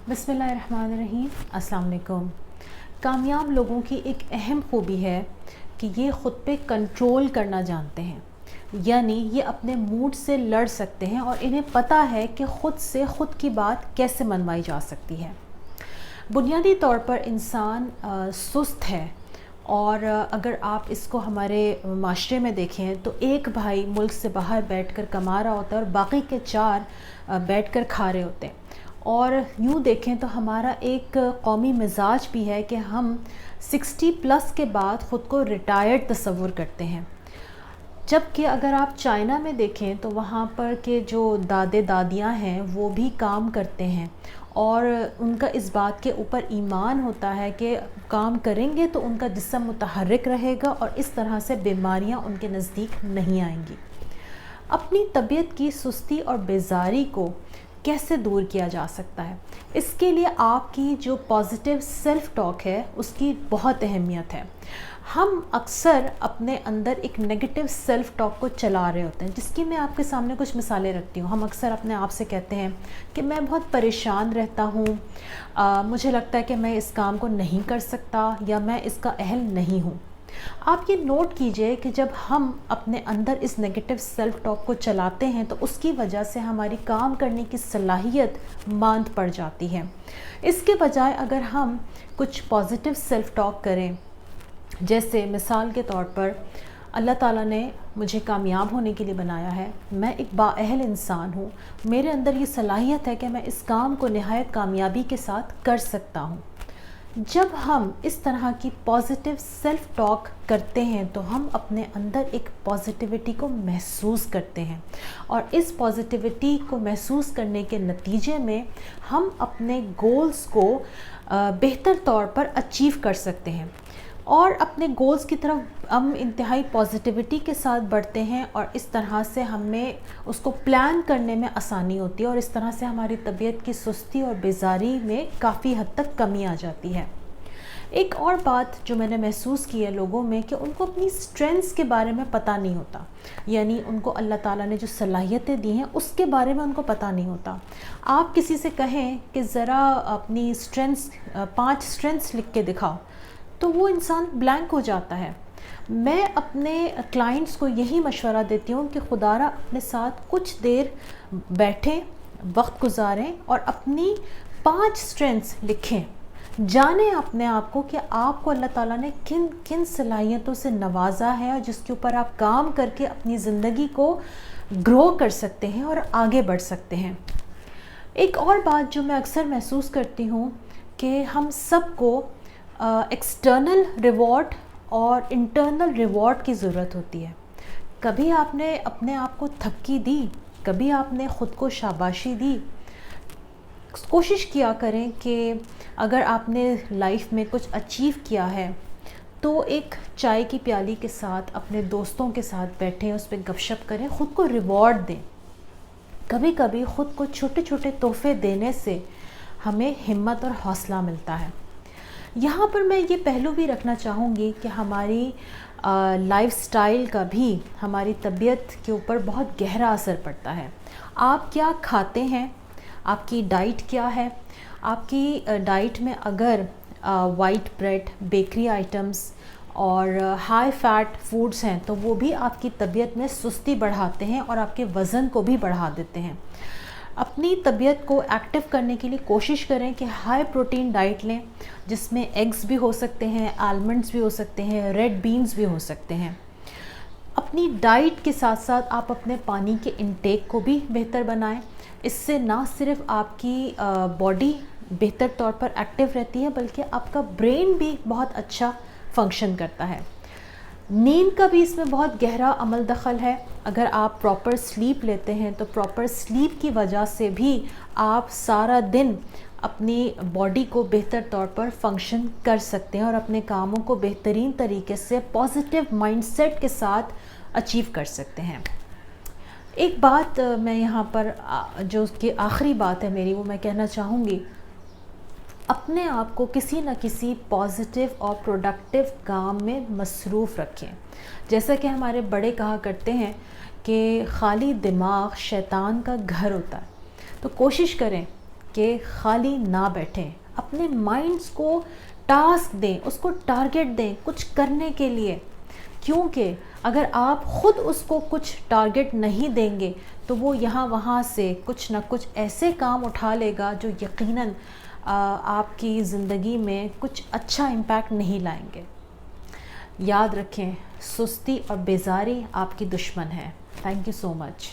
बिस्मिल्लाहिर्रहमानिर्रहीम। अस्सलाम वालेकुम। कामयाब लोगों की एक अहम खूबी है कि ये ख़ुद पे कंट्रोल करना जानते हैं, यानी ये अपने मूड से लड़ सकते हैं और इन्हें पता है कि ख़ुद से ख़ुद की बात कैसे मनवाई जा सकती है। बुनियादी तौर पर इंसान सुस्त है और अगर आप इसको हमारे माशरे में देखें तो एक भाई मुल्क से बाहर बैठकर कमा रहा होता है और बाकी के 4 बैठकर खा रहे होते हैं। और यूँ देखें तो हमारा एक कौमी मिजाज भी है कि हम 60 प्लस के बाद ख़ुद को रिटायर्ड तस्वुर करते हैं, जबकि अगर आप चाइना में देखें तो वहाँ पर के जो दादे दादियाँ हैं वो भी काम करते हैं और उनका इस बात के ऊपर ईमान होता है कि काम करेंगे तो उनका जिस्म मुतहर्रिक रहेगा और इस तरह से बीमारियाँ उनके नज़दीक नहीं आएंगी। अपनी तबीयत की सुस्ती और बेजारी को कैसे दूर किया जा सकता है, इसके लिए आपकी जो पॉजिटिव सेल्फ़ टॉक है उसकी बहुत अहमियत है। हम अक्सर अपने अंदर एक नेगेटिव सेल्फ़ टॉक को चला रहे होते हैं, जिसकी मैं आपके सामने कुछ मिसालें रखती हूँ। हम अक्सर अपने आप से कहते हैं कि मैं बहुत परेशान रहता हूँ, मुझे लगता है कि मैं इस काम को नहीं कर सकता या मैं इसका अहल नहीं हूँ। आप ये नोट कीजिए कि जब हम अपने अंदर इस नेगेटिव सेल्फ़ टॉक को चलाते हैं तो उसकी वजह से हमारी काम करने की सलाहियत मांद पड़ जाती है। इसके बजाय अगर हम कुछ पॉजिटिव सेल्फ़ टॉक करें, जैसे मिसाल के तौर पर अल्लाह ताला ने मुझे कामयाब होने के लिए बनाया है, मैं एक बाअहल इंसान हूँ, मेरे अंदर ये सलाहियत है कि मैं इस काम को निहायत कामयाबी के साथ कर सकता हूँ। जब हम इस तरह की पॉजिटिव सेल्फ़ टॉक करते हैं तो हम अपने अंदर एक पॉजिटिविटी को महसूस करते हैं और इस पॉजिटिविटी को महसूस करने के नतीजे में हम अपने गोल्स को बेहतर तौर पर अचीव कर सकते हैं और अपने गोल्स की तरफ हम इंतहाई पॉजिटिविटी के साथ बढ़ते हैं और इस तरह से हमें उसको प्लान करने में आसानी होती है और इस तरह से हमारी तबीयत की सुस्ती और बेजारी में काफ़ी हद तक कमी आ जाती है। एक और बात जो मैंने महसूस की है लोगों में कि उनको अपनी स्ट्रेंथ्स के बारे में पता नहीं होता, यानी उनको अल्लाह ताला ने जो सलाहियतें दी हैं उसके बारे में उनको पता नहीं होता। आप किसी से कहें कि ज़रा अपनी स्ट्रेंथ्स 5 स्ट्रेंथ्स लिख के दिखाओ तो वो इंसान ब्लैंक हो जाता है। मैं अपने क्लाइंट्स को यही मशवरा देती हूँ कि खुदारा अपने साथ कुछ देर बैठें, वक्त गुजारें और अपनी 5 स्ट्रेंथ्स लिखें। जानें अपने आप को कि आपको अल्लाह ताला ने किन किन सलाहियतों से नवाजा है और जिसके ऊपर आप काम करके अपनी ज़िंदगी को ग्रो कर सकते हैं और आगे बढ़ सकते हैं। एक और बात जो मैं अक्सर महसूस करती हूँ कि हम सबको एक्सटर्नल रिवॉर्ड और इंटरनल रिवॉर्ड की ज़रूरत होती है। कभी आपने अपने आप को थपकी दी, कभी आपने ख़ुद को शाबाशी दी। कोशिश किया करें कि अगर आपने लाइफ में कुछ अचीव किया है तो एक चाय की प्याली के साथ अपने दोस्तों के साथ बैठें, उस पर गपशप करें, ख़ुद को रिवॉर्ड दें। कभी कभी ख़ुद को छोटे छोटे तोहफे देने से हमें हिम्मत और हौसला मिलता है। यहाँ पर मैं ये पहलू भी रखना चाहूँगी कि हमारी लाइफ़स्टाइल का भी हमारी तबीयत के ऊपर बहुत गहरा असर पड़ता है। आप क्या खाते हैं, आपकी डाइट क्या है। आपकी डाइट में अगर वाइट ब्रेड, बेकरी आइटम्स और हाई फैट फूड्स हैं तो वो भी आपकी तबीयत में सुस्ती बढ़ाते हैं और आपके वज़न को भी बढ़ा देते हैं। अपनी तबीयत को एक्टिव करने के लिए कोशिश करें कि हाई प्रोटीन डाइट लें, जिसमें एग्स भी हो सकते हैं, आलमंड्स भी हो सकते हैं, रेड बीन्स भी हो सकते हैं। अपनी डाइट के साथ साथ आप अपने पानी के इंटेक को भी बेहतर बनाएं। इससे ना सिर्फ आपकी बॉडी बेहतर तौर पर एक्टिव रहती है बल्कि आपका ब्रेन भी बहुत अच्छा फंक्शन करता है। नींद का भी इसमें बहुत गहरा अमल दखल है। अगर आप प्रॉपर स्लीप लेते हैं तो प्रॉपर स्लीप की वजह से भी आप सारा दिन अपनी बॉडी को बेहतर तौर पर फंक्शन कर सकते हैं और अपने कामों को बेहतरीन तरीके से पॉजिटिव माइंडसेट के साथ अचीव कर सकते हैं। एक बात मैं यहाँ पर जो कि आखिरी बात है मेरी, वो मैं कहना चाहूँगी, अपने आप को किसी न किसी पॉजिटिव और प्रोडक्टिव काम में मसरूफ़ रखें। जैसा कि हमारे बड़े कहा करते हैं कि खाली दिमाग शैतान का घर होता है। तो कोशिश करें کہ خالی نہ بیٹھیں، اپنے مائنڈس کو ٹاسک دیں، اس کو ٹارگٹ دیں کچھ کرنے کے لیے، کیونکہ اگر آپ خود اس کو کچھ ٹارگٹ نہیں دیں گے تو وہ یہاں وہاں سے کچھ نہ کچھ ایسے کام اٹھا لے گا جو یقیناً آپ کی زندگی میں کچھ اچھا امپیکٹ نہیں لائیں گے۔ یاد رکھیں، سستی اور بیزاری آپ کی دشمن ہے۔ Thank you so much.